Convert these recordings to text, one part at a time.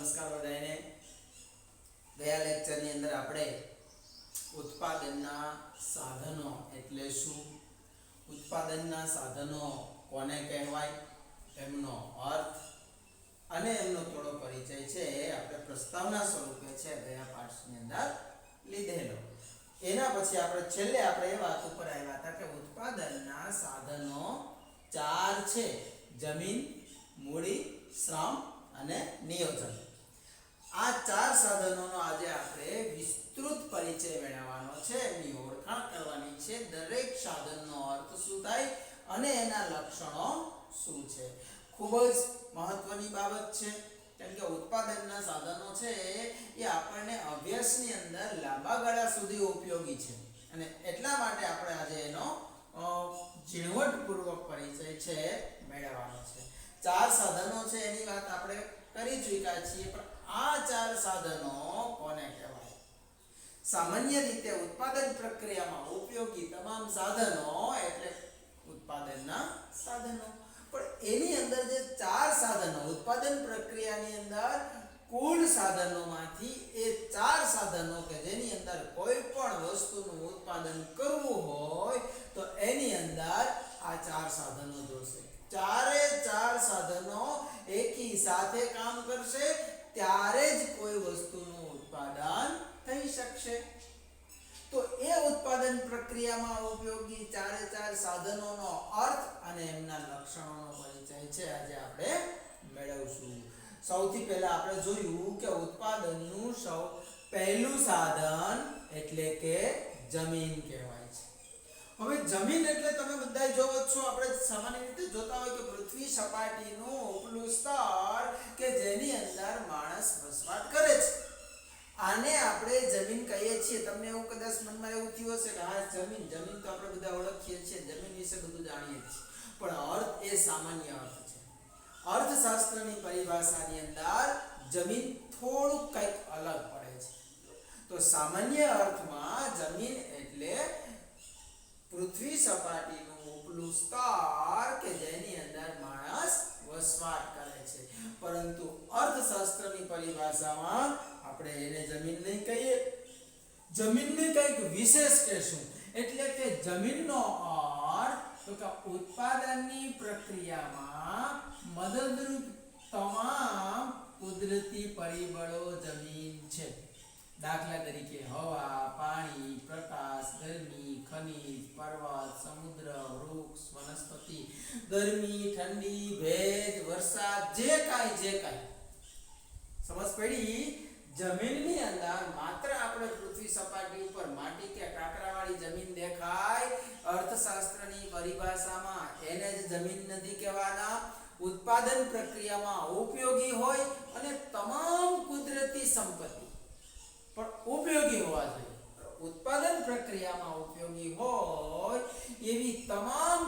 નમસ્કાર બધાને। ગયા લેક્ચરની અંદર આપણે ઉત્પાદનના સાધનો એટલે શું, ઉત્પાદનના સાધનો કોને કહેવાય, એમનો અર્થ અને એમનો થોડો પરિચય છે આપણે પ્રસ્તાવના સ્વરૂપે છે ગયા પાઠની અંદર લીધેલો। એના પછી આપણે છેલ્લે આપણે એ વાત ઉપર આવ્યા હતા કે ઉત્પાદનના સાધનો ચાર છે: જમીન, મૂડી, શ્રમ અને નિયોજન। આ ચાર સાધનોનો આજે આપણે વિસ્તૃત પરિચય મેળવવાનો છે, એની ઓળખાણ કરવાની છે, દરેક સાધનનો અર્થ શું થાય અને એના લક્ષણો શું છે। ખૂબ જ મહત્વની બાબત છે, કેમ કે ઉત્પાદનના સાધનો છે એ આપણને અભ્યાસની અંદર લાંબા ગાળા સુધી ઉપયોગી છે અને એટલા માટે આપણે આજે એનો ઝીણવટપૂર્વક પરિચય છે મેળવવાનો છે। ચાર સાધનો છે એની વાત આપણે કરી ચૂક્યા છીએ, પણ આ ચાર સાધનો કોને કહેવાય? સામાન્ય રીતે ઉત્પાદન પ્રક્રિયામાં ઉપયોગી તમામ સાધનો એટલે ઉત્પાદનના સાધનો, પણ એની અંદર જે ચાર સાધનો ઉત્પાદન પ્રક્રિયાની અંદર કુલ સાધનોમાંથી એ ચાર સાધનો કે જેની અંદર કોઈ પણ વસ્તુનું ઉત્પાદન કરવું હોય તો એની અંદર આ ચાર સાધનો જોશે। ચારે ચાર સાધનો એકી સાથે કામ કરશે ત્યારે જ કોઈ વસ્તુનું ઉત્પાદન થઈ શકશે। તો એ ઉત્પાદન પ્રક્રિયામાં ઉપયોગી ચારે ચાર સાધનોનો અર્થ અને એમના લક્ષણોનો પરિચય છે આજે આપણે મેળવશું। સૌથી પહેલા આપણે જોયું કે ઉત્પાદનનું પહેલું સાધન એટલે કે જમીન કહેવાય છે। હવે જમીન એટલે તમે બધા જોવો છો, આપણે સામાન્ય રીતે જોતા હોય કે પૃથ્વી સપાટીનું ઉપલું સ્તર કે જેની અંદર માણસ વસવાટ કરે છે, આને આપણે જમીન કહીએ છીએ। તમને એવું કદાચ મનમાં એવું થયું હશે કે હા જમીન તો આપણે બધા ઓળખીએ છીએ, જમીન વિશે બધું જાણીએ છીએ, પણ અર્થ એ સામાન્ય અર્થ છે। અર્થશાસ્ત્રની પરિભાષાની અંદર જમીન થોડું કંઈક અલગ પડે છે। તો સામાન્ય અર્થમાં જમીન એટલે પૃથ્વી સપાટીનું ઉપલું સ્તર કે જેની અંદર માણસ વસવાટ કરે છે, પરંતુ અર્થશાસ્ત્રની પરિભાષામાં આપણે એને જમીન નહીં કહીએ, જમીનને કંઈક વિશેષ કહેશું। એટલે કે જમીનનો અર્થ તો કે ઉત્પાદનની પ્રક્રિયામાં મદદરૂપ તમામ કુદરતી પરિબળો જમીન છે। દાખલા તરીકે હવા, પાણી, પ્રકાશ, ગરમી, ખનિજ, પર્વત, સમુદ્ર, વૃક્ષ, વનસ્પતિ, ગરમી, ઠંડી, ભેજ, વરસાદ, જે કાંઈ સમજ પડી? જમીનની અંદર માત્ર આપણે પૃથ્વી સપાટી ઉપર માટી કે કાંકરાવાળી જમીન દેખાય, અર્થશાસ્ત્રની પરિભાષામાં એને જ જમીન નથી કહેવાના। ઉત્પાદન પ્રક્રિયામાં ઉપયોગી હોય અને તમામ કુદરતી સંપત્તિ પણ ઉપયોગી હોવા જોઈએ, ઉત્પાદન પ્રક્રિયામાં ઉપયોગી હોય એવી તમામ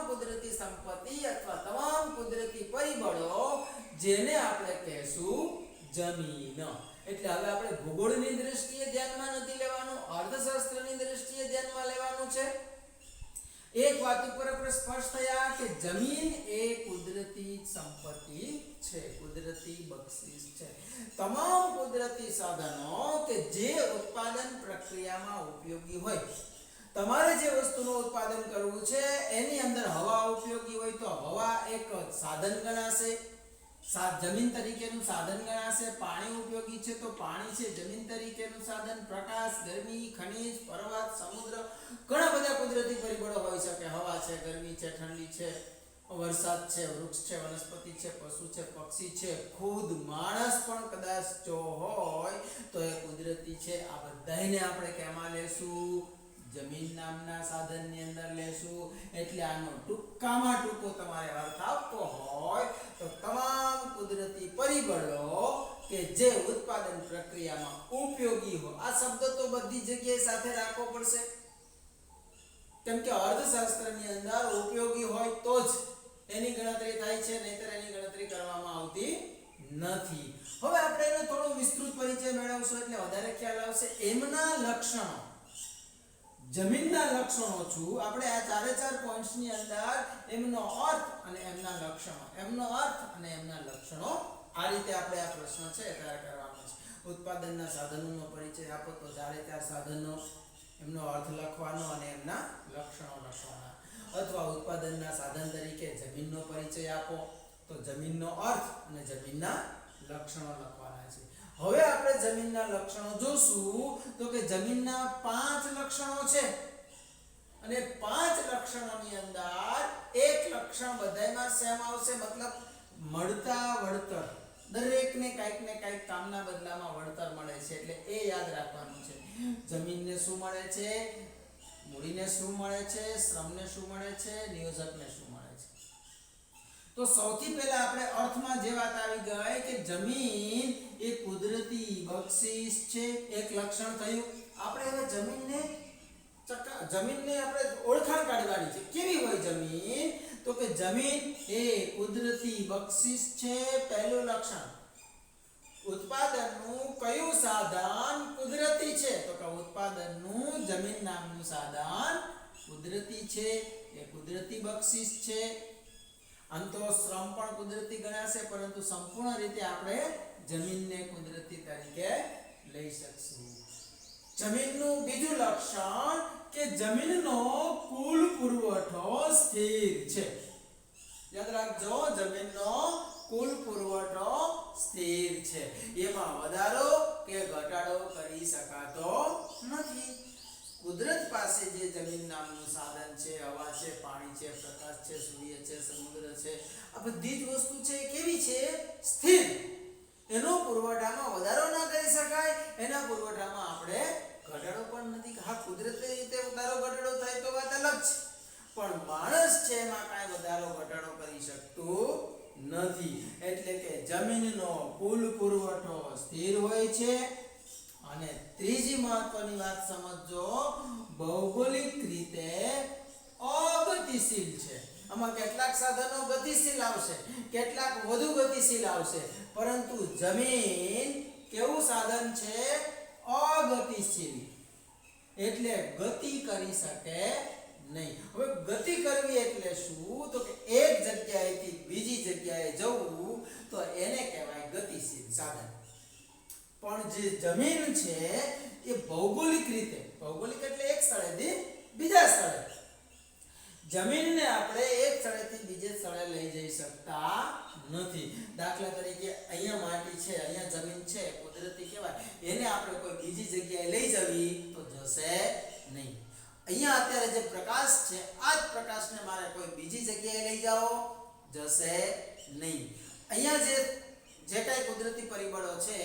કુદરતી સંપત્તિ અથવા તમામ કુદરતી પરિબળો જેને આપણે કહેશું જમીન। એટલે હવે આપણે ભૂગોળની દ્રષ્ટિએ ધ્યાનમાં નથી લેવાનું, અર્થશાસ્ત્રની દ્રષ્ટિએ ધ્યાનમાં લેવાનું છે। એક વાત ઉપર આપણે સ્પષ્ટ થયા કે જમીન એ કુદરતી સંપત્તિ છે, કુદરતી બક્ષિસ છે। તમામ કુદરતી સાધનો કે જે ઉત્પાદન પ્રક્રિયામાં ઉપયોગી હોય, તમારે જે વસ્તુનું ઉત્પાદન કરવું છે એની અંદર હવા ઉપયોગી હોય તો હવા એક સાધન ગણાશે, જમીન તરીકેનું સાધન ગણાશે। પાણી ઉપયોગી છે તો પાણી છે જમીન તરીકેનું સાધન। પ્રકાશ, ગરમી, ખનિજ, પર્વત, સમુદ્ર, ઘણા બધા કુદરતી પરિબળો હોઈ શકે, હવા છે, ગરમી છે, ઠંડી છે, વરસાદ છે, વૃક્ષ છે, વનસ્પતિ છે, પશુ છે, પક્ષી છે, ખુદ માણસ પણ કદાચ જો હોય તો એ કુદરતી છે। આ બધાને આપણે કેમાં લેશું? જમીન નામના સાધનની અંદર લેશું। એટલે આનો ટૂંકામાં ટૂંકો તમારે અર્થ આપવો હોય તો તમામ કુદરતી પરિબળો કે જે ઉત્પાદન પ્રક્રિયામાં ઉપયોગી હોય, આ શબ્દ તો બધી જગ્યાએ સાથે રાખવો પડશે, કેમ કે અર્થશાસ્ત્રની અંદર ઉપયોગી હોય તો જ એની ગણતરી થાય છે, નહીતર એની ગણતરી કરવામાં આવતી નથી। હવે આપણે એનો થોડો વિસ્તૃત પરિચય મેળવશું એટલે વધારે ખ્યાલ આવશે। એમના લક્ષણો, જમીનના લક્ષણો છું આપણે આ ચારે ચાર પોઈન્ટ્સની અંદર એમનો અર્થ અને એમના લક્ષણો આ રીતે આપણે આ પ્રશ્ન છે તૈયાર કરવાનો છે. ઉત્પાદનના સાધનોનો પરિચય આપો તો જ્યારે ચાર સાધનો, એમનો અર્થ લખવાનો અને એમના લક્ષણો લખવાના. અથવા ઉત્પાદનના સાધન તરીકે જમીનનો પરિચય આપો તો જમીનનો અર્થ અને જમીનના લક્ષણો લખવાના છે. હવે આપણે જમીનના લક્ષણો જોશું તો કે જમીનના 5 લક્ષણો છે અને 5 લક્ષણોની અંદર એક લક્ષણ બધાયમાં સેમ આવશે, મતલબ મળતા વળતર. દરેકને કાંઈક ને કાંઈક કામના બદલામાં વળતર મળે છે, એટલે એ યાદ રાખવાનું છે. જમીનને શું મળે છે, મૂડીને શું મળે છે, શ્રમને શું મળે છે, નિયોજકને શું મળે છે. તો સૌથી પહેલા આપણે અર્થમાં જે વાત આવી ગઈ કે જમીન એ કુદરતી બક્ષિસ છે, એક લક્ષણ થયું. આપણે હવે જમીનને આપણે ઓળખાણ કાઢવાની છે. કેવી હોય જમીન? તો કે જમીન એ કુદરતી બક્ષિસ છે. પહેલું લક્ષણ. ઉત્પાદનનું કયું સાધન કુદરતી છે? તો કે ઉત્પાદનનું જમીન નામનું સાધન કુદરતી છે, એ કુદરતી બક્ષિસ છે. આમ તો શ્રમ પણ કુદરતી ગણાશે, પરંતુ સંપૂર્ણ રીતે આપણે જમીનને કુદરતી તરીકે લઈ શકશું. જમીનનું બીજું લક્ષણ કે જમીનનો કુલ પુરવઠો સ્થિર છે. યાદ રાખજો, જમીનનો કુલ પુરવઠો સ્થિર છે, એમાં વધારો કે ઘટાડો કરી શકાતો નથી. કુદરત પાસે જે જમીન નામનું સાધન છે, હવા છે, પાણી છે, પ્રકાશ છે, સૂર્ય છે, સમુદ્ર છે, આ બધી જ વસ્તુ છે કેવી છે? સ્થિર. એનો પુરવઠામાં વધારો ના કરી શકાય, એના પુરવઠામાં આપણે ઘટાડો પણ નથી. હા, કુદરતી રીતે વધારો ઘટાડો થાય તો વાત અલગ છે, પણ માણસ છે એમાં કાંઈ વધારો ઘટાડો કરી શકતું નથી. એટલે કે જમીનનો કુલ પુરવઠો સ્થિર હોય છે. અને ત્રીજી મહત્વની વાત સમજો, ભૌગોલિક રીતે અગતિશીલ છે. આમાં કેટલાક સાધનો ગતિશીલ આવશે, કેટલાક વધુ ગતિશીલ આવશે, પરંતુ જમીન કેવું સાધન છે? અગતિશીલ. એટલે ગતિ કરી શકે નહીં. હવે ગતિ કરવી એટલે શું? તો કે એક જગ્યાએથી બીજી જગ્યાએ જવું, તો એને કહેવાય ગતિશીલ સાધન. પણ જે જમીન છે એ ભૌગોલિક રીતે, ભૌગોલિક એટલે એક સ્થળેથી બીજા સ્થળે, જમીનને આપણે એક સ્થળેથી બીજે સ્થળે લઈ જઈ શકતા નથી. દાખલા તરીકે અહીંયા માટી છે, અહીંયા જમીન છે, કુદરતી કહેવાય, એને આપણે કોઈ બીજી જગ્યાએ લઈ જવી તો જશે નહીં. અહીંયા અત્યારે જે પ્રકાશ છે, આ જ પ્રકાશને મારે કોઈ બીજી જગ્યાએ લઈ જાઓ, જશે નહીં. અહીંયા જે કાંઈ કુદરતી પરિબળો છે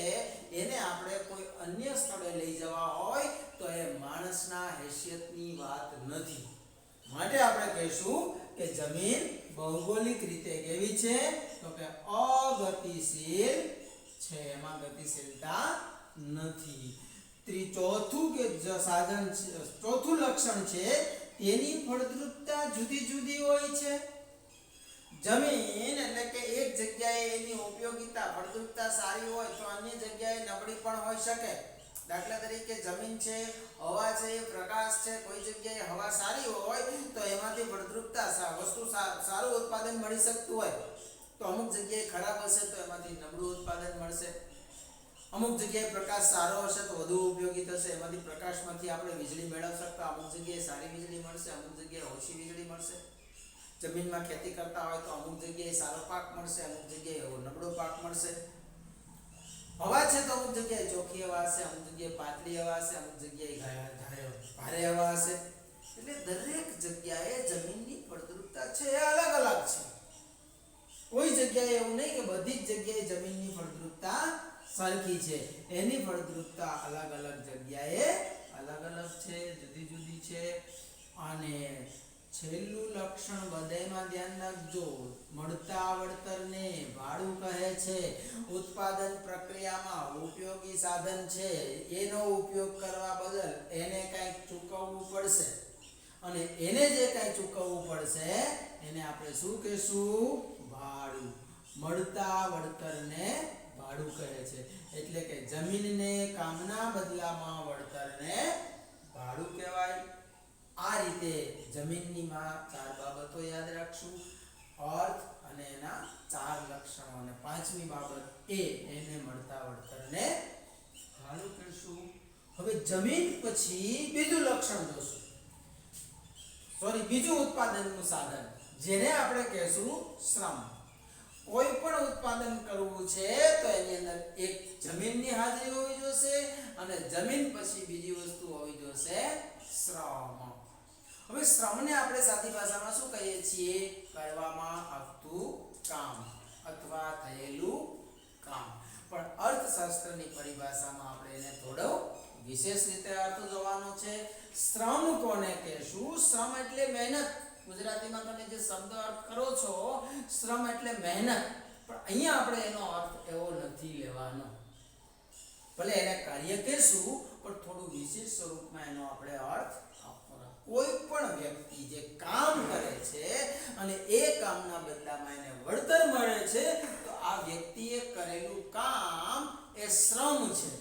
એને આપણે કોઈ અન્ય સ્થળે લઈ જવા હોય તો એ માણસના હેસિયતની વાત નથી. માટે આપણે કહીશું કે જમીન ભૌગોલિક રીતે કેવી છે? તો કે અગતિશીલ છે, એમાં ગતિશીલતા નથી. ચોથું લક્ષણ છે, તેની ફળદ્રુપતા જુદી જુદી હોય છે. જમીન એટલે કે એક જગ્યાએ એની ઉપયોગિતા, ફળદ્રુપતા સારી હોય તો અન્ય જગ્યાએ નબળી પણ હોઈ શકે. દાખલા તરીકે જમીન છે, હવા છે, પ્રકાશ છે, કોઈ જગ્યાએ હવા સારી હોય તો એમાંથી ફળદ્રુપતા વસ્તુ સારું ઉત્પાદન મળી શકતું હોય, તો અમુક જગ્યાએ ખરાબ હશે તો એમાંથી નબળું ઉત્પાદન મળશે. અમુક જગ્યાએ પ્રકાશ સારો હશે તો વધુ ઉપયોગી થશે, એમાંથી પ્રકાશમાંથી આપણે વીજળી મેળવી શકતા. અમુક જગ્યાએ સારી વીજળી મળશે, અમુક જગ્યાએ ઓછી વીજળી મળશે. જમીનમાં ખેતી કરતા હોય તો અમુક જગ્યાએ સારો પાક મળશે, અમુક જગ્યાએ નબળો પાક મળશે. હવા છે તો અમુક જગ્યાએ ચોખ્ખી હવા હશે, અમુક જગ્યાએ પાતળી હવા હશે, અમુક જગ્યાએ ભારે હવા હશે. એટલે દરેક જગ્યાએ જમીનની ફળદ્રુપતા છે એ અલગ અલગ છે. કોઈ જગ્યાએ એવું નહીં કે બધી જ જગ્યાએ જમીનની ફળદ્રુપતા સરખી છે. એની ફળદ્રુપતા અલગ અલગ જગ્યાએ અલગ અલગ છે, જુદી જુદી છે. અને છેલ્લું લક્ષણ બધાયમાં ધ્યાન રાખજો, મળતા વળતરને ભાડું કહે છે. ઉત્પાદન પ્રક્રિયામાં ઉપયોગી સાધન છે, એનો ઉપયોગ કરવા બદલ એને કંઈક ચૂકવવું પડશે, અને એને જે કંઈ ચૂકવવું પડશે એને આપણે શું કહેશું? ભાડું. મળતા વળતરને ભાડું કહે છે. એટલે કે જમીનને કામના બદલામાં વળતરને ભાડું કહેવાય. આ રીતે જમીનની માં ચાર બાબતો યાદ રાખશું. અર્થ અને એના ચાર લક્ષણો અને પાંચમી બાબત એને મળતા વળતરને ભાડું કહીશું. હવે જમીન પછી બીજું લક્ષણ જોશું, સોરી બીજું ઉત્પાદનનું સાધન જેને આપણે કહેશું શ્રમ. કોઈ પણ ઉત્પાદન કરવું છે તો એની અંદર એક જમીનની હાજરી હોવી જોશે અને જમીન પછી બીજી વસ્તુ હોવી જોશે શ્રમ. હવે શ્રમને આપણે સાદી ભાષામાં શું કહીએ છીએ? કરવામાં આવતું કામ અથવા થયેલું કામ. પણ અર્થશાસ્ત્રની પરિભાષામાં આપણે એને થોડો વિશેષ રીતે અર્થ જોવાનો છે. શ્રમ કોને કહેશું? શ્રમ એટલે મહેનત. ગુજરાતીમાં તમે જે શબ્દ અર્થ કરો છો શ્રમ એટલે મહેનત, પણ અહીંયા આપણે એનો અર્થ એવો નથી લેવાનો. ભલે એને કાર્ય કહેશું પણ થોડું વિશેષ સ્વરૂપમાં એનો આપણે અર્થ આપવાનો. કોઈ પણ વ્યક્તિ જે કામ કરે છે અને એ કામના બદલામાં એને વળતર મળે છે તો આ વ્યક્તિએ કરેલું કામ એ શ્રમ છે.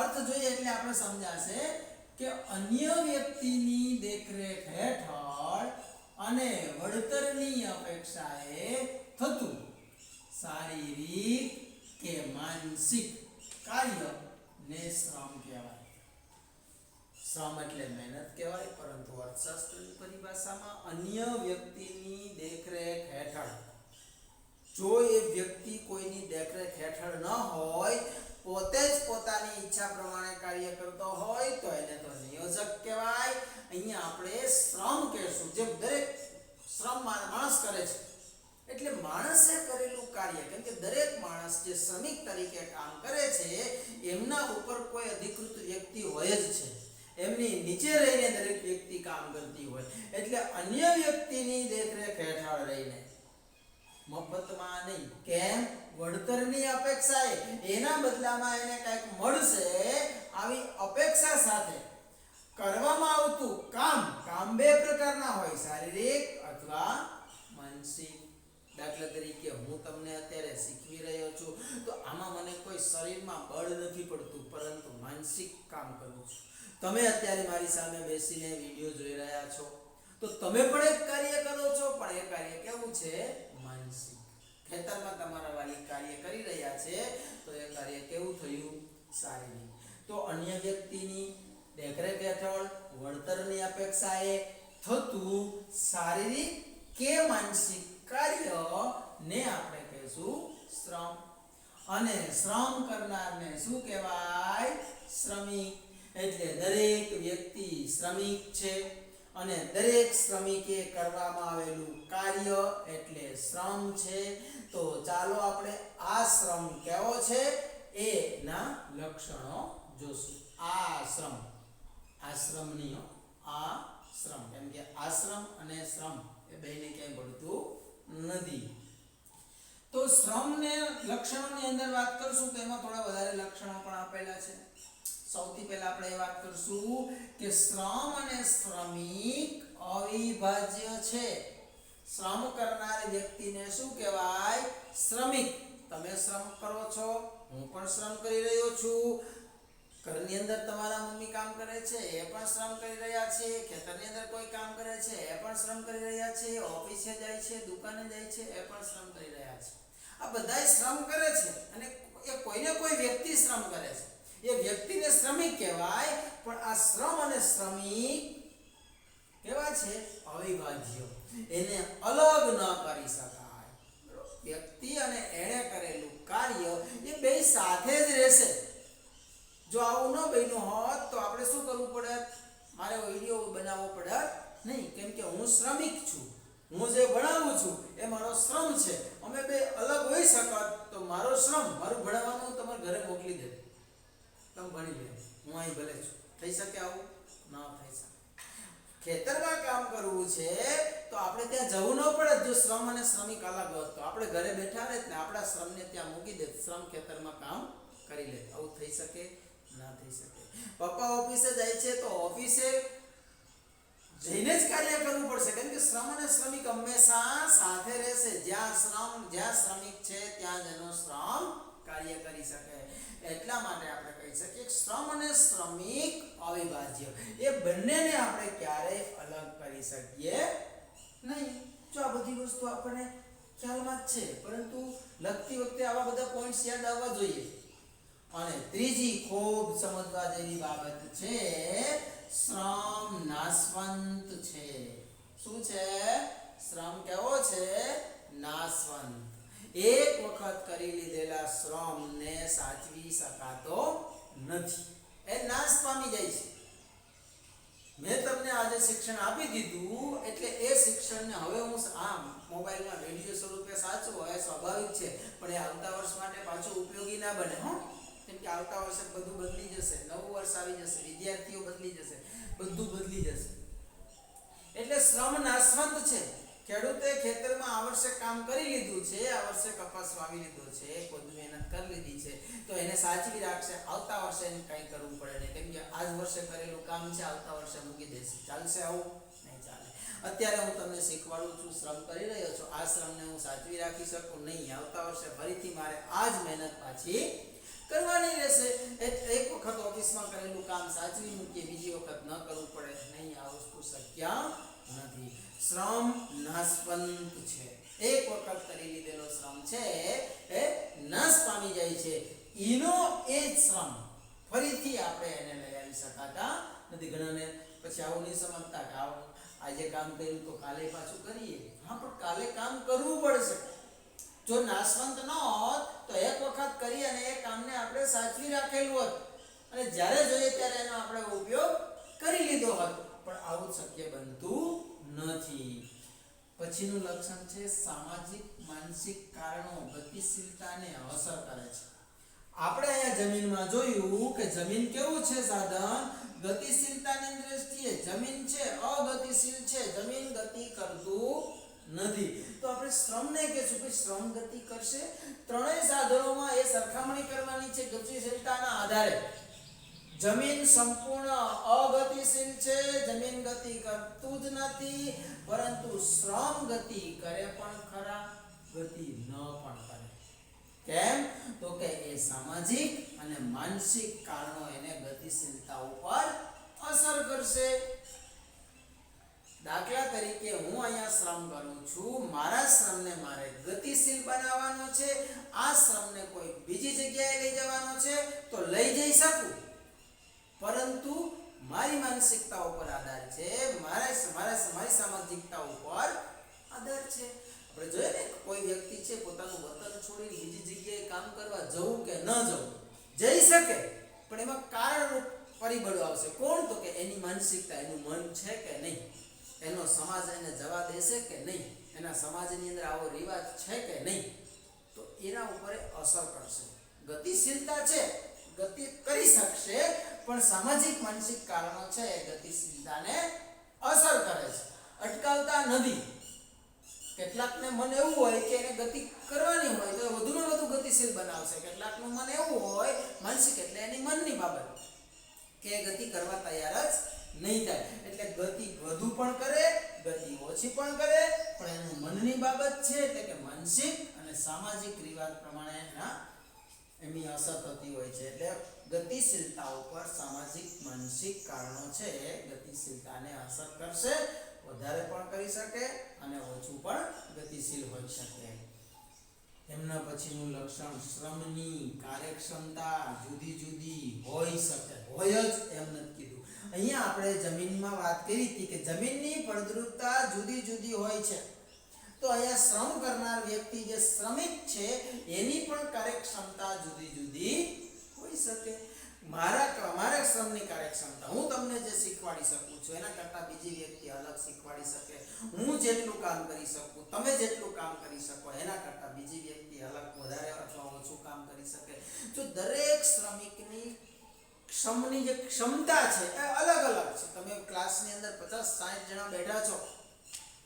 અર્થ જોઈએ એટલે આપણે સમજાશે કે અન્ય વ્યક્તિની દેખરેખ હેઠળ અને વળતરની અપેક્ષાએ થતું શારીરિક કે માનસિક કાર્ય ને શ્રમ કહેવાય. શ્રમ એટલે મહેનત કહેવાય, પરંતુ અર્થશાસ્ત્રની પરિભાષામાં અન્ય વ્યક્તિની દેખરેખ હેઠળ, જો એ વ્યક્તિ કોઈની દેખરેખ હેઠળ ન હોય, પોતે જ પોતાની ઈચ્છા પ્રમાણે કાર્ય કરતો હોય તો એને તો નિયોજક કહેવાય. અહીંયા આપણે શ્રમ કહેશું. જે દરેક શ્રમ માણસ કરે છે એટલે માણસે કરેલું કાર્ય, કેમ કે દરેક માણસ જે શ્રમિક તરીકે કામ કરે છે એમના ઉપર કોઈ અધિકૃત વ્યક્તિ હોય જ છે, એમની નીચે રહીને દરેક વ્યક્તિ કામ કરતી હોય. એટલે અન્ય વ્યક્તિની દેખરેખ હેઠળ રહીને, મફતમાં નહીં, કેમ? વળતરની અપેક્ષાએ, એના બદલામાં એને કંઈક મળશે આવી અપેક્ષા સાથે કરવામાં આવતું કામ બે પ્રકારના હોય, શારીરિક અથવા માનસિક. દાખલા તરીકે હું તમને અત્યારે શીખવી રહ્યો છું તો આમાં મને કોઈ શરીરમાં બળ નથી પડતું, પરંતુ માનસિક કામ કરું છું. તમે અત્યારે મારી સામે બેસીને વિડીયો જોઈ રહ્યા છો તો તમે પણ એક કાર્ય કરો છો, પણ એ કાર્ય કેવું છે? માનસિક. ખેતરમાં તમારા વાલી કાર્ય કરી રહ્યા છે તો એ કાર્ય કેવું થયું? શારીરિક. તો અન્ય વ્યક્તિની દેખરેખ હેઠળ વળતરની અપેક્ષાએ થતું શારીરિક કે માનસિક કાર્ય ને આપણે કહીશું શ્રમ. અને શ્રમ કરનારને શું કહેવાય? શ્રમિક. એટલે દરેક વ્યક્તિ શ્રમિક છે અને દરેક શ્રમિકે કરવામાં આવેલું કાર્ય એટલે શ્રમ છે. તો ચાલો આપણે આ શ્રમ કેવો છે એના લક્ષણો જોશું. આશ્રમ, આશ્રમની આશ્રમ, કેમ કે આશ્રમ અને શ્રમ એ બેને ક્યાંય પડતું નથી. તો શ્રમને લક્ષણોની અંદર વાત કરશું તો એમાં થોડા વધારે લક્ષણો પણ આપેલા છે. સૌથી પહેલા આપણે એ વાત કરશું કે શ્રમ અને શ્રમિક અવિભાજ્ય છે. શ્રમ કરનાર વ્યક્તિને શું કહેવાય? શ્રમિક. તમે શ્રમ કરો છો, હું પણ શ્રમ કરી રહ્યો છું. ઘરની અંદર તમારા મમ્મી કામ કરે છે, એ પણ શ્રમ કરી રહ્યા છે. ખેતરની અંદર કોઈ કામ કરે છે, એ પણ શ્રમ કરી રહ્યા છે. ઓફિસે જાય છે, દુકાને જાય છે, એ પણ શ્રમ કરી રહ્યા છે. આ બધાય શ્રમ કરે છે અને એ કોઈને કોઈ વ્યક્તિ શ્રમ કરે છે. એ વ્યક્તિને શ્રમિક કહેવાય, પણ આ શ્રમ અને શ્રમિક કેવા છે? અવિભાજ્ય. એને અલગ ન કરી શકાય. વ્યક્તિ અને એણે કરેલું કાર્ય એ બે સાથે જ રહેશે. જો આવું ન બન્યું હોત તો આપણે શું કરવું પડે? મારે વિડીયો બનાવવો પડે નહીં, કેમ કે હું શ્રમિક છું. હું જે ભણાવું છું એ મારો શ્રમ છે. અમે બે અલગ હોઈ શકત તો મારો શ્રમ, મારું ભણાવવાનું તમારે ઘરે મોકલી દે, તમે ભણી લે, હું અહીં ભલે છું. થઈ શકે આવું? ન થઈ શકે. ખેતરમાં કામ કરવું છે તો આપણે ત્યાં જવું ન પડે. જો શ્રમ અને શ્રમિક અલગ હોત તો આપણે ઘરે બેઠા રહેત ને આપણા શ્રમને ત્યાં મૂકી દે, શ્રમ ખેતરમાં કામ કરી લે. આવું થઈ શકે? ના થઈ શકે. પપ્પા ઓફિસે જાય છે તો ઓફિસે જઈને જ કાર્ય કરવું પડશે, કેમ કે શ્રમ અને શ્રમિક હંમેશા સાથે રહેશે. જ્યાં શ્રમિક છે ત્યાં જ એનો શ્રમ કાર્ય કરી શકે. એટલા માટે આપણે કહી શકીએ કે શ્રમ અને શ્રમિક અવિભાજ્ય. એ બંનેને આપણે ક્યારેય અલગ કરી શકીએ નહીં. જો આ બધી વસ્તુ આપણને ખ્યાલમાં જ છે, પરંતુ લખતી વખતે આવા બધા પોઈન્ટ્સ યાદ આવવા જોઈએ. અને ત્રીજી ખૂબ સમજવા જેવી બાબત છે, શ્રમ નાશવંત છે. શું છે? શ્રમ કેવો છે? નાશવંત. એક વખત કરી લીધેલા શ્રમને સાચવી શકાતો નથી, એ નાશ પામી જાય છે. મેં તમને આજે શિક્ષણ આપી દીધું એટલે એ શિક્ષણને હવે હું આમ મોબાઈલમાં વિડિયો સ્વરૂપે સાચવો એ સ્વાભાવિક છે, પણ એ આવતા વર્ષ માટે પાછું ઉપયોગી ના બને. કેમ કે આવતા વર્ષે બધું બદલી જશે, નવું વર્ષ આવી જશે, વિદ્યાર્થીઓ બદલી જશે, બધું બદલી જશે. એટલે શ્રમ નાશવંત છે. ખેડૂતે ખેતરમાં આ વર્ષે કામ કરી લીધું છે, આ વર્ષે કપાસ વાવી લીધો છે, કોઈ મહેનત કરી લીધી છે, તો એને સાચવી રાખશે. આવતા વર્ષે એને કંઈ કરવું પડે નહીં, કેમ કે આજ વર્ષે કરેલું કામ છે, આવતા વર્ષે મૂકી દેશે. ચાલશે આવું? નહીં ચાલે. અત્યારે હું તમને શીખવાડું છું, શ્રમ કરી રહ્યો છો, આ શ્રમને હું સાચવી રાખી શકું નહીં. આવતા વર્ષે ફરીથી મારે આ જ મહેનત પાછી કરવાની રહેશે. એક વખત ઓફિસમાં કરેલું કામ સાચવી મૂકીએ, બીજી વખત ન કરવું પડે નહીં, આ વસ્તુ શક્ય નથી. શ્રમ નાશવંત છે. એક વખત કરી લીધેલો શ્રમ છે એ નાશ પામી જાય છે. એનો એ જ શ્રમ ફરીથી આપણે એને લઈ આવી શકાતા નથી. ઘણાને પછી આવું નહીં સમજતા કે આજે કામ કર્યું તો કાલે પાછું કરીએ. હા, પણ કાલે કામ કરવું પડશે. જો નાશવંત ન હોત તો એક વખત કરી અને એ કામને આપણે સાચવી રાખેલું હોત અને જ્યારે જોઈએ ત્યારે એનો આપણે ઉપયોગ કરી લીધો હોત, પણ આવું શક્ય બનતું નથી. પછીનું લક્ષણ છે સામાજિક માનસિક કારણો ગતિશીલતાને અસર કરે છે. આપણે અહીંયા જમીનમાં જોયું કે જમીન કેવું છે સાધન? ગતિશીલતાની દ્રષ્ટિએ જમીન છે અગતિશીલ છે, જમીન ગતિ કરતું નથી. તો આપણે શ્રમને કહેશું કે શ્રમ ગતિ કરશે. ત્રણેય સાધનોમાં એ સરખામણી કરવાની છે ગતિશીલતાના આધારે. જમીન સંપૂર્ણ અગતિશીલ છે, જમીન ગતિ કરતું જ નથી, પરંતુ શ્રમ ગતિ કરે પણ ખરા, ગતિ ન પણ કરે. કેમ? તો કે એ સામાજિક અને માનસિક કારણો એને ગતિશીલતા ઉપર અસર કરશે. દાખલા તરીકે હું અહીંયા શ્રમ કરું છું, મારા શ્રમને મારે ગતિશીલ બનાવવાનો છે. આ શ્રમને કોઈ બીજી જગ્યાએ લઈ જવાનો છે તો લઈ જઈ શકું, પરંતુ મારી માનસિકતા ઉપર આધાર છે, મારી સામાજિકતા ઉપર આધાર છે. આપણે જોઈએ ને, કોઈ વ્યક્તિ છે પોતાનું વતન છોડી બીજી જગ્યાએ કામ કરવા જવું કે ન જવું, જઈ શકે, પણ એમાં કારણરૂપ પરિબળો આવશે. કોણ? તો કે એની માનસિકતા, એનું મન છે કે નહીં, એનો સમાજ એને જવા દેશે કે નહીં, એના સમાજની અંદર આવો રિવાજ છે કે નહીં, તો એના ઉપર અસર કરશે. ગતિશીલતા છે, ગતિ કરી શકશે, પણ સામાજિક માનસિક કારણો છે એ ગતિશીલતાને અસર કરે છે, અટકાવતા નથી. કેટલાકને મન એવું હોય કે એને ગતિ કરવાની હોય તો વધુમાં વધુ ગતિશીલ બનાવશે. કેટલાકનું મન એવું હોય માનસિક, એટલે એની મનની બાબત કે ગતિ કરવા તૈયાર જ નહીં થાય. એટલે ગતિ વધુ પણ કરે, ગતિ ઓછી પણ કરે, પણ એનું મનની બાબત છે, એટલે કે માનસિક અને સામાજિક રિવાજ પ્રમાણે એની અસર થતી હોય છે. એટલે ગતિશીલતા ઉપર સામાજિક માનસિક કારણો છે ગતિશીલતાને અસર કરશે. વધારે પણ કરી શકે અને ઓછું પણ ગતિશીલ હોઈ શકે. એમના પછીનું લક્ષણ શ્રમની કાર્યક્ષમતા જુદી જુદી હોઈ શકે. હોય જ એમ નથી કીધું. અહીંયા આપણે જમીનમાં વાત કરી હતી કે જમીનની ફળદ્રુપતા જુદી જુદી હોય છે. તો અહીંયા શ્રમ કરનાર વ્યક્તિ જે શ્રમિક છે એની પણ કાર્યક્ષમતા જુદી જુદી હોઈ શકે. મારા શ્રમની કાર્યક્ષમતા હું તમને જે શીખવાડી શકું છું એના કરતાં બીજી વ્યક્તિ અલગ શીખવાડી શકે. હું જેટલું કામ કરી શકું, તમે જેટલું કામ કરી શકો એના કરતાં બીજી વ્યક્તિ અલગ વધારે અથવા ઓછું કામ કરી શકે. જો દરેક શ્રમિકની શ્રમની જે ક્ષમતા છે એ અલગ અલગ છે. તમે ક્લાસની અંદર 50-60 જણા બેઠા છો,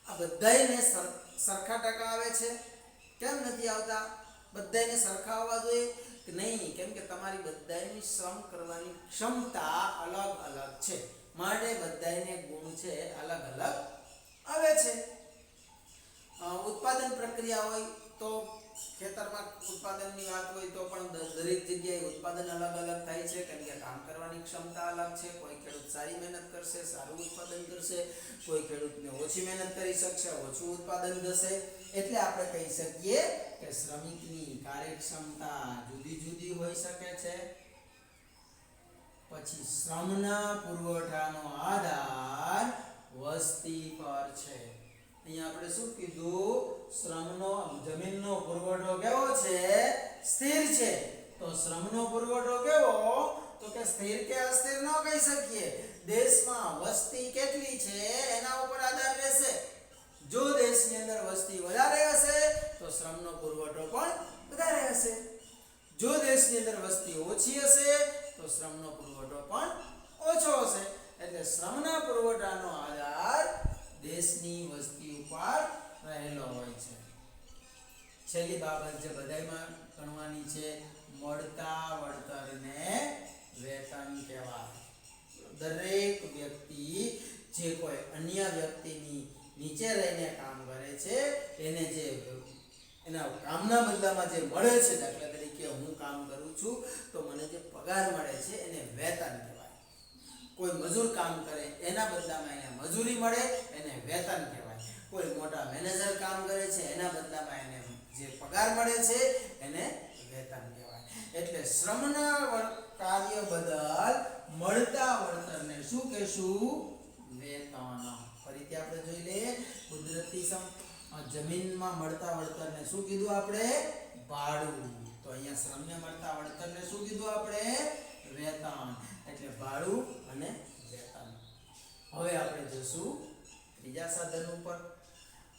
આ બધાયને સરખા ટકા આવે છે? કેમ નથી આવતા? બધાયને સરખા આવવા જોઈએ કે નહીં? કેમ કે તમારી બધાયની શ્રમ કરવાની ક્ષમતા અલગ અલગ છે, માટે બધાયને ગુણ છે અલગ અલગ આવે છે. ઉત્પાદન પ્રક્રિયા હોય તો ખેતરમાં ઉત્પાદનની વાત હોય તો પણ દરેક જગ્યાએ ઉત્પાદન અલગ અલગ થાય છે, કેમ કે કામ કરવાની ક્ષમતા અલગ છે. કોઈ ખેડૂત સારી મહેનત કરશે, સારું ઉત્પાદન કરશે, કોઈ ખેડૂતને ઓછી મહેનત કરી શકશે, ઓછું ઉત્પાદન થશે. એટલે આપણે કહી શકીએ કે શ્રમિકની કાર્યક્ષમતા જુદી જુદી હોઈ શકે છે. પછી શ્રમના પુરવઠાનો આધાર વસ્તી પર છે. અહીંયા આપણે શું કીધું? શ્રમનો જમીનનો પુરવઠો કેવો છે? સ્થિર છે. તો શ્રમનો પુરવઠો કેવો? તો કે સ્થિર કે અસ્થિર ન કહી શકીએ. દેશમાં વસ્તી કેટલી છે એના ઉપર આધાર રહેશે. જો દેશની અંદર વસ્તી વધારે હશે તો શ્રમનો પુરવઠો પણ વધારે હશે. જો દેશની અંદર વસ્તી ઓછી હશે તો શ્રમનો પુરવઠો પણ ઓછો હશે. એટલે શ્રમના પુરવઠાનો આધાર દેશની વસ્તી ઉપર રહેલો હોય છે. છેલ્લી બાબત જે બધાયમાં ગણવાની છે, મળતા વળતરને વેતન કહેવાય. દરેક વ્યક્તિ જે કોઈ અન્ય વ્યક્તિની નીચે રહીને કામ કરે છે એને જે એના કામના બદલામાં જે મળે છે, દાખલા તરીકે હું કામ કરું છું તો મને જે પગાર મળે છે એને વેતન કહેવાય. કોઈ મજૂર કામ કરે એના બદલામાં એને મજૂરી મળે એને વેતન કહેવાય. કોઈ મોટા મેનેજર કામ કરે છે એના બદલામાં એને જે પગાર મળે છે એને વેતન કહેવાય. એટલે શ્રમના કાર્ય બદલ મળતા વળતરને શું કહેશું? વેતન. ફરીથી આપણે જોઈ લઈએ. કુદરતી જમીનમાં મળતા વળતરને શું કીધું આપણે? ભાડું. તો અહીંયા શ્રમને મળતા વળતરને શું કીધું આપણે? વેતન. એટલે ભાડું અને વેતન. હવે આપણે જોશું ત્રીજા સાધન ઉપર.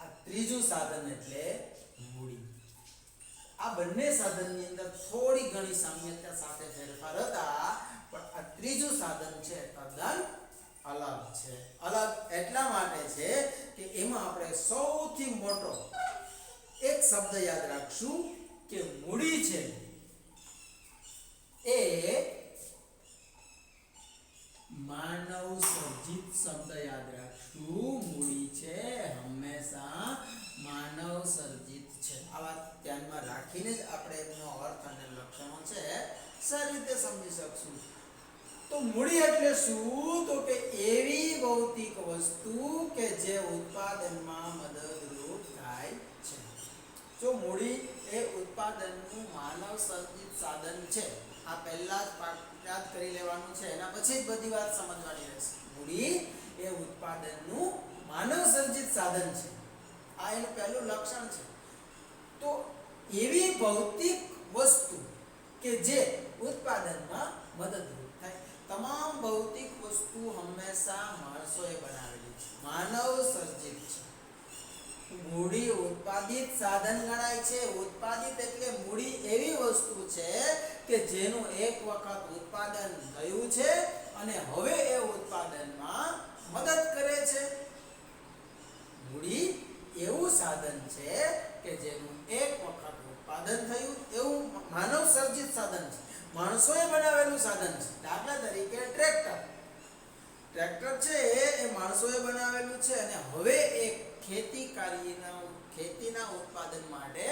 આ ત્રીજું સાધન એટલે મૂડી. આ બંને સાધનની અંદર થોડી ઘણી સામ્યતા સાથે ફેરફાર હતા, પણ આ ત્રીજું સાધન છે તદ્દન અલગ છે. અલગ એટલા માટે છે કે એમાં આપણે સૌથી મોટો એક શબ્દ યાદ રાખશું કે મૂડી છે એ માનવ સર્જિત શબ્દ યાદ રાખશું. મૂડી છે હંમેશા માનવ સર્જિત છે. આ વાત ધ્યાનમાં રાખીને જ આપણે એનો અર્થ અને લક્ષણો છે સારી રીતે સમજી શકશું. તો મૂડી એટલે શું? તો કે એવી ભૌતિક વસ્તુ કે જે ઉત્પાદનમાં મદદરૂપ થાય છે. જો મૂડી એ ઉત્પાદનનું માનવ સર્જિત સાધન છે, આ પહેલા જ યાદ કરી લેવાનું છે, એના પછી જ બધી વાત સમજવાની રહેશે. મૂડી એ ઉત્પાદનનું માનવ સર્જિત સાધન છે. આ એનું પહેલું લક્ષણ છે. તો એવી ભૌતિક વસ્તુ કે જે ઉત્પાદનમાં મદદરૂપ થાય. તમામ ભૌતિક વસ્તુ હંમેશા માણસોએ બનાવેલી છે, માનવ સર્જિત છે. મૂડી ઉત્પાદિત સાધન ગણાય છે. ઉત્પાદિત એટલે મૂડી એવી વસ્તુ છે કે જેનું એક વખત ઉત્પાદન થયું છે અને હવે એ ઉત્પાદનમાં મદદ કરે છે. મૂડી એવું સાધન છે કે જેનું એક વખત ઉત્પાદન થયું, એવું માનવ સર્જિત સાધન છે, માણસોએ બનાવેલું સાધન છે. દાખલા તરીકે ટ્રેક્ટર. ટ્રેક્ટર છે એ માણસોએ બનાવેલું છે અને હવે એ ખેતીના ઉત્પાદન માટે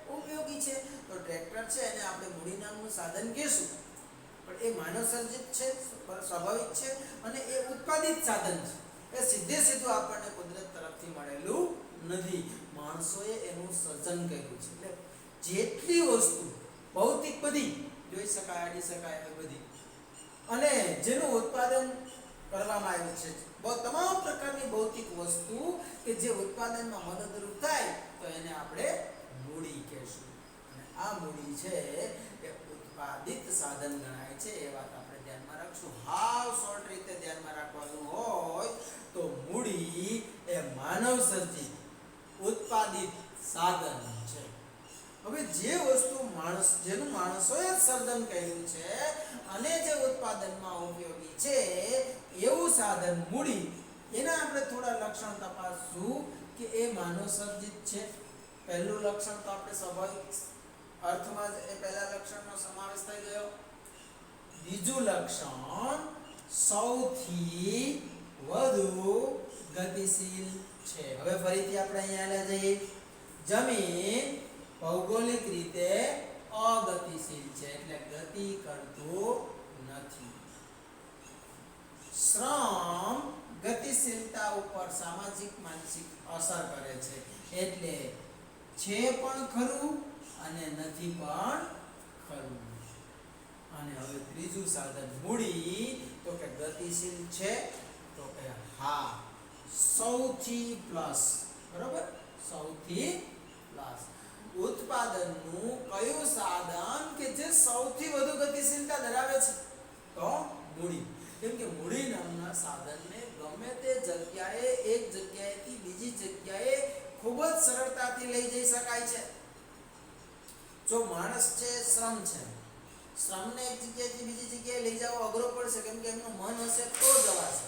ઉપયોગી છે. તો ટ્રેક્ટર છે એને આપણે મૂડી નામનું સાધન કહીશું, પણ એ માનવ સર્જિત છે, સ્વાભાવિક છે અને એ ઉત્પાદિત સાધન છે. એ સીધે સીધું આપણને કુદરત તરફથી મળેલું નથી, માણસોએ એનું સર્જન કર્યું છે. એટલે જેટલી વસ્તુ ભૌતિક બધી જોઈ શકાય, આડી શકાય એ બધી, અને જેનું ઉત્પાદન કરવામાં આવ્યું છે, તમામ પ્રકારની ભૌતિક વસ્તુ કે જે ઉત્પાદનમાં મદદરૂપ થાય તો એને આપણે મૂડી કહેશું. અને આ મૂડી છે એ ઉત્પાદિત સાધન ગણાય છે. એ વાત આપણે ધ્યાનમાં રાખશું. હાવ શોર્ટ રીતે ધ્યાનમાં રાખવાનું હોય તો મૂડી એ માનવ સર્જિત ઉત્પાદિત સાધન છે. હવે જે વસ્તુ જેનું માણસોએ સર્જન કર્યું છે અને જે ઉત્પાદનમાં ઉપયોગી છે એવું સાધન મૂડી, એના આપણે થોડા લક્ષણ તપાસશું કે એ માનવ સર્જિત છે. પહેલું લક્ષણ તો આપણે સ્વાભાવિક અર્થમાં જ એ પહેલા લક્ષણનો સમાવેશ થઈ ગયો. બીજું લક્ષણ સૌથી વધુ ગતિશીલ છે. હવે ફરીથી આપણે અહીંયા જઈએ. જમીન ભૌગોલિક રીતે અગતિશીલ છે એટલે ગતિ કરતું નથી. શ્રમ ગતિશીલતા ઉપર સામાજિક માનસિક અસર કરે છે એટલે છે પણ ખરું અને નથી પણ ખરું. અને હવે ત્રીજું સાધન મૂડી તો કે ગતિશીલ છે તો કે હા સૌથી પ્લસ બરાબર સૌથી પ્લસ ઉત્પાદનનું કયું સાધન કે જે સૌથી વધુ ગતિશીલતા ધરાવે છે તો મૂડી. કેમ કે મૂડી નામના સાધનને ગમે તે જગ્યાએ એક જગ્યાએથી બીજી જગ્યાએ ખૂબ જ સરળતાથી લઈ જઈ શકાય છે. જો માણસ છે શ્રમ છે શ્રમને એક જગ્યાએથી બીજી જગ્યાએ લઈ જવો અઘરો પડશે કેમ કે એમનું મન હશે તો જવાશે.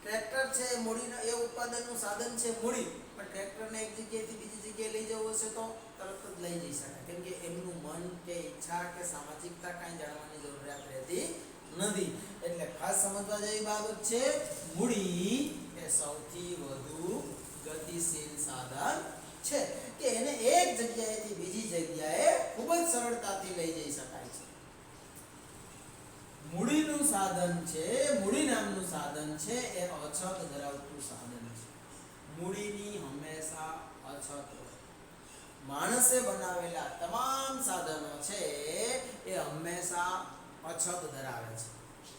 ટ્રેક્ટર છે મૂડીના એ ઉત્પાદનનું સાધન છે મૂડી પણ ટ્રેક્ટરને એક જગ્યાએથી બીજી જગ્યાએ લઈ જવું હશે તો તરત જ લઈ જઈ શકાય કેમ કે એમનું મન કે ઈચ્છા કે સામાજિકતા કાંઈ જાણવાની જરૂરિયાત રહેતી નથી. એટલે ખાસ સમજવા જેવી બાબત છે મૂડી એ સૌથી વધુ ગતિશીલ સાધન છે કે એને એક જગ્યાએથી બીજી જગ્યાએ ખૂબ જ સરળતાથી લઈ જઈ શકાય છે. મૂડીનું સાધન છે મૂડી નામનું સાધન છે એ અછત ધરાવતું સાધન છે. મૂડીની હંમેશા અછત હોય. માણસે બનાવેલા તમામ સાધનો છે એ હંમેશા અછત ધરાવે છે.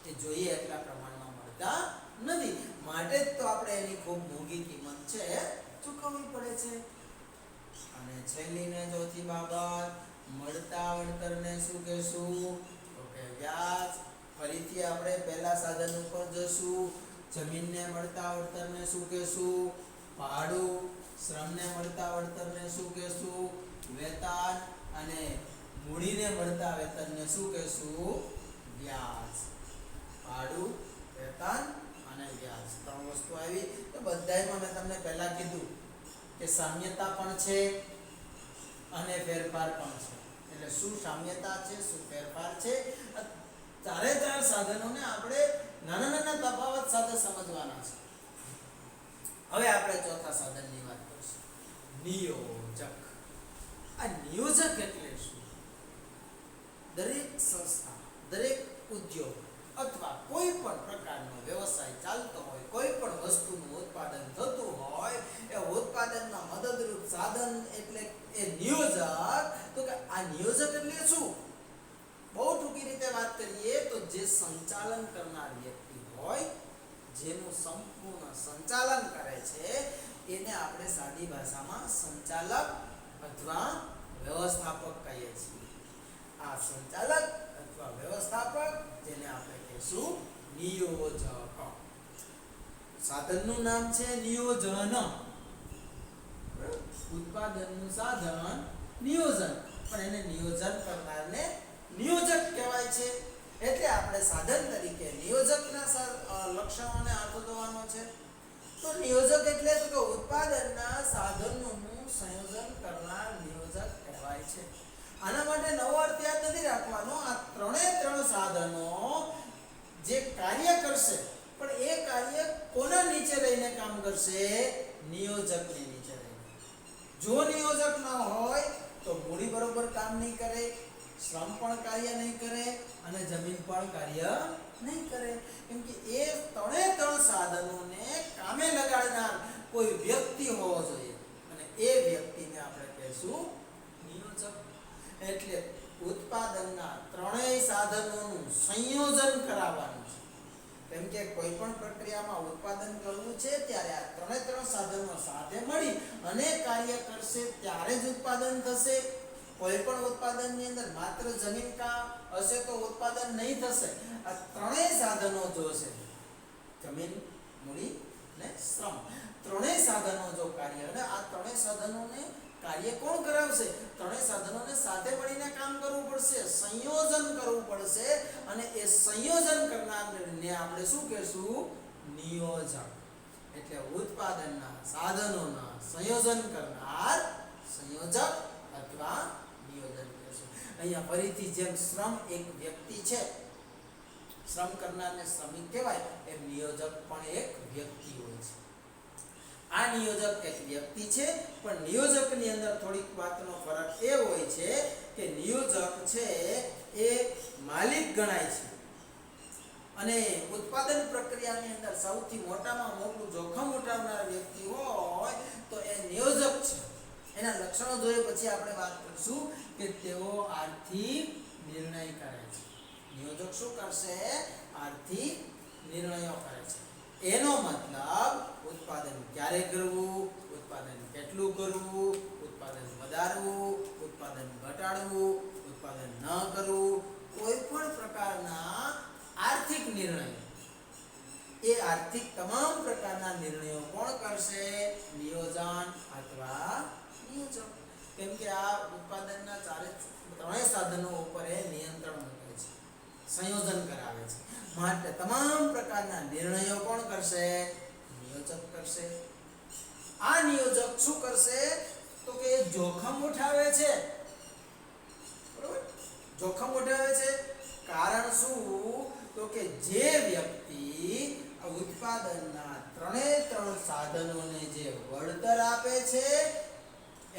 એ જોઈએ એટલા પ્રમાણમાં મળતા નથી માટે જ તો આપણે એની ખૂબ મોંઘી કિંમત છે ચૂકવવી પડે છે. અને છેલ્લી ને ચોથી બાબત મળતા વળતરને શું કહેશું તો કે વ્યાજ. ફરીથી આપણે પહેલા સાધન ઉપર જશું. જમીનને મળતા વળતરને શું કહેશું ભાડું. શ્રમને મળતા વળતરને શું કહેશું વેતન. અને મૂડીને મળતા વેતનને શું કહેશું વ્યાજ. ભાડું વેતન અને વ્યાજ ત્રણ વસ્તુ આવી. તો બધાયમાં મેં તમને પહેલા કીધું કે સામ્યતા પણ છે અને ફેરફાર પણ છે. એટલે શું સામ્યતા છે શું ફેરફાર છે ચારે ચાર સાધનોને આપણે નાના નાના તફાવત સાથે સમજવાના છે. હવે આપણે ચોથા સાધનની વાત કરીશું નિયોજક. આ નિયોજક એટલે શું? દરેક સંસ્થા દરેક ઉદ્યોગ અથવા કોઈ પણ પ્રકારનો વ્યવસાય ચાલતો હોય કોઈ પણ વસ્તુનું ઉત્પાદન થતું હોય એ ઉત્પાદનમાં મદદરૂપ સાધન એટલે એ નિયોજક. તો કે આ નિયોજક એટલે શું? બહુ ટૂંકી રીતે વાત કરીએ તો જે સંચાલન કરનાર વ્યક્તિ હોય જેનું સંપૂર્ણ સંચાલન કરે છે એને આપણે સાદી ભાષામાં સંચાલક અથવા વ્યવસ્થાપક કહીએ છીએ. આ સંચાલક અથવા વ્યવસ્થાપક જેને આપણે કહીશું નિયોજક. સાધનનું નામ છે નિયોજન. ઉત્પાદનનું સાધન નિયોજન પણ એને નિયોજન કરનારને નિયોજક કહેવાય છે. એટલે આપણે સાધન તરીકે નિયોજકના લક્ષણોને અર્થ થવાનો છે. તો નિયોજક એટલે તો કે ઉત્પાદનના સાધનોનું સંયોજન કરનાર નિયોજક કહેવાય છે. આના માટે નવો અર્થ યાદ નથી રાખવાનો. આ ત્રણ સાધનો જે કાર્ય કરશે પણ એ કાર્ય કોના નીચે રહીને કામ કરશે? નિયોજકની નીચે રહીને. જો નિયોજક ન હોય તો મૂડી બરોબર કામ નહીં કરે, શ્રમ પણ કાર્ય નહીં કરે અને જમીન પણ કાર્ય નહીં કરે. કેમ કે એ ત્રણ સાધનોને કામે લગાડનાર કોઈ વ્યક્તિ હોવો જોઈએ અને એ વ્યક્તિને આપણે કહીશું નિયોજક. એટલે ઉત્પાદનના ત્રણેય સાધનોનું સંયોજન કરાવવાનું છે. કેમ કે કોઈ પણ પ્રક્રિયામાં ઉત્પાદન કરવું છે ત્યારે આ ત્રણ સાધનો સાથે મળી અને કાર્ય કરશે ત્યારે જ ઉત્પાદન થશે. કોઈ પણ ઉત્પાદનની અંદર માત્ર જમીન કામ હશે તો ઉત્પાદન નહીં થશે. આ ત્રણેય સાધનો જોશે જમીન મૂડી ને શ્રમ ત્રણેય સાધનો જો કાર્ય અને આ ત્રણેય સાધનોને કાર્ય કોણ કરાવશે? ત્રણેય સાધનોને સાથે મળીને કામ કરવું પડશે, સંયોજન કરવું પડશે અને એ સંયોજન કરનારને આપણે શું કહેશું? નિયોજક. એટલે ઉત્પાદનના સાધનોના સંયોજન કરનાર સંયોજક અથવા નિયોજન કહેશું. અહીંયા ફરીથી જેમ શ્રમ એક વ્યક્તિ છે, શ્રમ કરનારને શ્રમિક કહેવાય, એમ નિયોજક પણ એક વ્યક્તિ હોય છે. આ નિયોજક એક વ્યક્તિ છે, પણ નિયોજકની અંદર થોડીક વાતનો ફરક એ હોય છે કે નિયોજક છે એ માલિક ગણાય છે અને ઉત્પાદન પ્રક્રિયાની અંદર સૌથી મોટામાં મોટું જોખમ ઉઠાવનાર વ્યક્તિ હોય તો એ નિયોજક છે. એના લક્ષણો જોઈએ પછી આપણે વાત કરીશું કે તેઓ આર્થિક નિર્ણય કરે છે. નિયોજક શું કરશે? આર્થિક નિર્ણયો કરે છે. એનો મતલબ ઉત્પાદન ક્યારે કરવું, ઉત્પાદન કેટલું કરવું, ઉત્પાદન વધારવું, ઉત્પાદન ઘટાડવું, ઉત્પાદન ન કરવું, કોઈ પણ પ્રકારના આર્થિક નિર્ણયો, એ આર્થિક તમામ પ્રકારના નિર્ણયો કોણ કરશે? નિયોજન અથવા નિયોજક. કેમ કે આ ઉત્પાદનના ત્રણેય સાધનો ઉપર એ નિયંત્રણ મૂકે છે, સંયોજન કરાવે છે, માટે તમામ પ્રકારના નિર્ણયો કોણ કરશે? નિયોજક કરશે. આ નિયોજક શું કરશે? તો કે જોખમ ઉઠાવે છે. બરોબર? જોખમ ઉઠાવે છે. કારણ શું? તો કે જે વ્યક્તિ ઉત્પાદનના ત્રણ સાધનોને જે વળતર આપે છે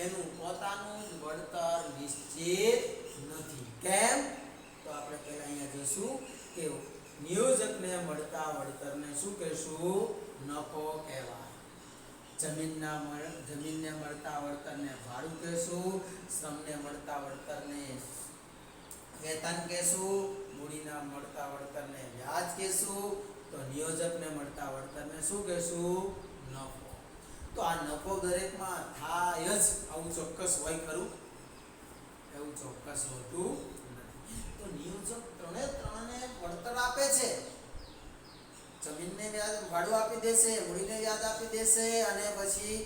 એનું પોતાનું જ વળતર નિશ્ચિત નથી. કેમ? તો આપણે પહેલા અહીંયા જોશું કે નિયોજકને મળતા વળતરને શું કહેશું? નફો કહેવાય. જમીનને મળતા વળતરને ભાડું કહેશું, શ્રમને મળતા વળતરને વેતન કહેશું, મૂડીના મળતા વળતરને વ્યાજ કહેશું, તો નિયોજકને મળતા વળતરને શું કહેશું? નફો. તો આ નફો દરેકમાં થાય જ આવું ચોક્કસ હોય ખરું? એવું ચોક્કસ હોતું નથી. તો નિયોજક ત્રણને વળતર આપે છે. જમીનને વ્યાજ ભાડું આપી દેશે, મૂડીને વ્યાજ આપી દેશે અને પછી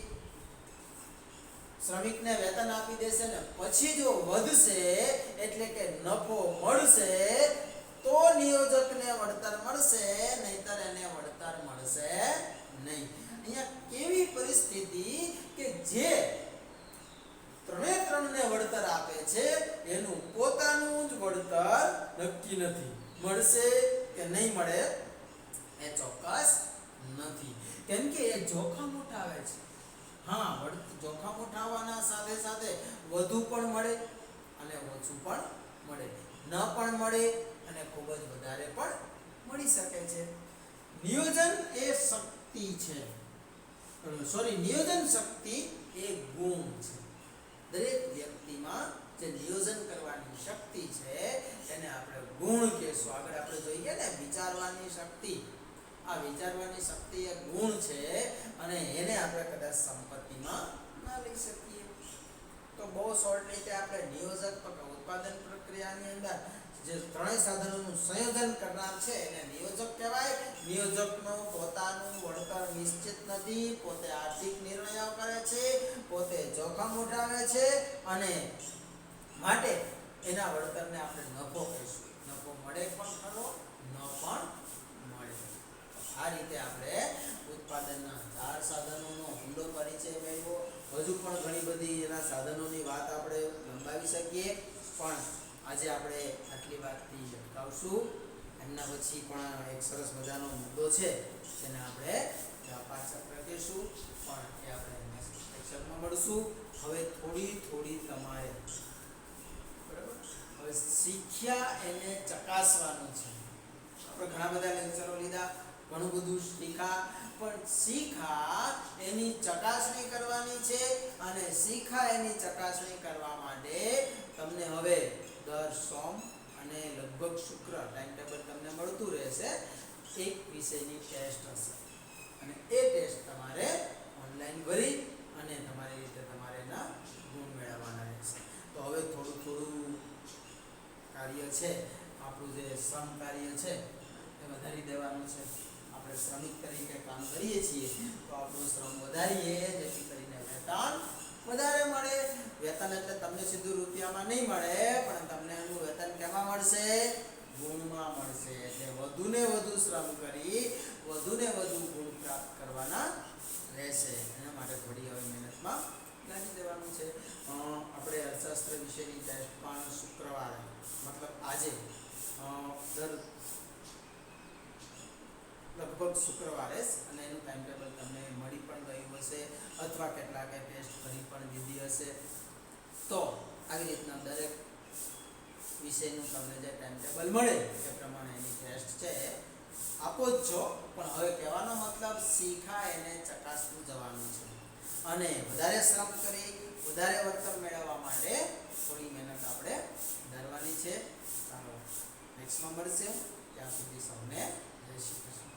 શ્રમિકને વેતન આપી દેશે ને પછી જો વધશે એટલે કે નફો મળશે તો નિયોજકને વળતર મળશે, નહીતર એને વળતર મળશે નહીં. અહીંયા કેવી પરિસ્થિતિ કે જે ત્રણને વળતર આપે છે એનું પોતાનું જ વળતર નક્કી નથી, મળશે કે નહીં મળે એ ચોક્કસ નથી. કેમ કે એ જોખમ ઉઠાવે છે. હા, જોખમ ઉઠાવવાના સાથે સાથે વધુ પણ મળે અને ઓછું પણ મળે, ન પણ મળે અને ખૂબ જ વધારે પણ મળી શકે છે. નિયોજન એ શક્તિ છે. નિયોજન શક્તિ એ ગુણ છે. દરેક વ્યક્તિમાં જે નિયોજન કરવાની શક્તિ છે એને આપણે ગુણ કહેશું. આગળ આપણે જોઈએ ને વિચારવાની શક્તિ. આ વિચારવાની શક્તિ એ ગુણ છે અને એને આપણે કદાચ સંપત્તિમાં ના લઈ શકીએ. તો બહુ શોર્ટ રીતે આપણે નિયોજક ઉત્પાદન પ્રક્રિયાની અંદર જે ત્રણેય સાધનોનું સંયોજન કરનાર છે એને નિયોજક કહેવાય. નિયોજકનું પોતાનું વળતર નિશ્ચિત નથી, પોતે આર્થિક નિર્ણયો કરે છે, પોતે જોખમ ઉઠાવે છે અને માટે એના વળતરને આપણે નફો કહીશું. નફો મળે પણ ખરો, ન પણ મળે. આ રીતે આપણે ઉત્પાદનના 4 સાધનોનો ઊંડો પરિચય મેળવ્યો. હજુ પણ ઘણી બધી એના સાધનોની વાત આપણે લંબાવી શકીએ, પણ આજે આપણે આટલી વાતથી અટકાવશું. એમના પછી પણ એક સરસ મજાનો મુદ્દો છે જેને આપણે પાછળ રાખીશું, પણ એ આપણે નેક્સ્ટ લેક્ચરમાં મળશું. હવે થોડી તમારે બરાબર હવે શીખ્યા એને ચકાસવાનું છે. આપણે ઘણા બધા લેક્ચરો લીધા, ઘણું બધું શીખા, પણ શીખા એની ચકાસણી કરવાની છે અને શીખા એની ચકાસણી કરવા માટે તમને હવે દર સોમ અને લગભગ શુક્ર ટાઈમ ટેબલ તમને મળતું રહેશે. એક વિષયની ટેસ્ટ હશે અને એ ટેસ્ટ તમારે ઓનલાઈન ભરી અને તમારી રીતે તમારે એના ગુણ મેળવવાના રહેશે. તો હવે થોડું કાર્ય છે, આપણું જે શ્રમ કાર્ય છે એ વધારી દેવાનું છે. આપણે શ્રમિક તરીકે કામ કરીએ છીએ તો આપણું શ્રમ વધારીએ જેથી કરીને વેતન વધારે મળે. વેતન એટલે તમને સીધું રૂપિયામાં નહીં મળે, પણ તમને એનું વેતન કેમાં મળશે? ગુણમાં મળશે. એટલે વધુને વધુ શ્રમ કરી વધુને વધુ ગુણ પ્રાપ્ત કરવાના રહેશે. એના માટે થોડી હવે મહેનતમાં લાગી દેવાનું છે. આપણે અર્થશાસ્ત્ર વિષયની ટેસ્ટ પણ શુક્રવારે મતલબ આજે દર લગભગ શુક્રવારે જ, અને એનું ટાઈમ ટેબલ તમને મળી પણ ગયું હશે અથવા કેટલાકે ટેસ્ટ કરી પણ દીધી હશે. તો આવી રીતના દરેક વિષયનું તમને જે ટાઈમ ટેબલ મળે એ પ્રમાણે એની ટેસ્ટ છે આપો જ છો. પણ હવે કહેવાનો મતલબ શીખા એને ચકાસતું જવાનું છે, અને વધારે શ્રમ કરી વધારે વળતર મેળવવા માટે થોડી મહેનત આપણે કરવાની છે. ચાલો નેક્સ્ટમાં મળશે, ત્યાં સુધી સૌને જય શ્રી કૃષ્ણ.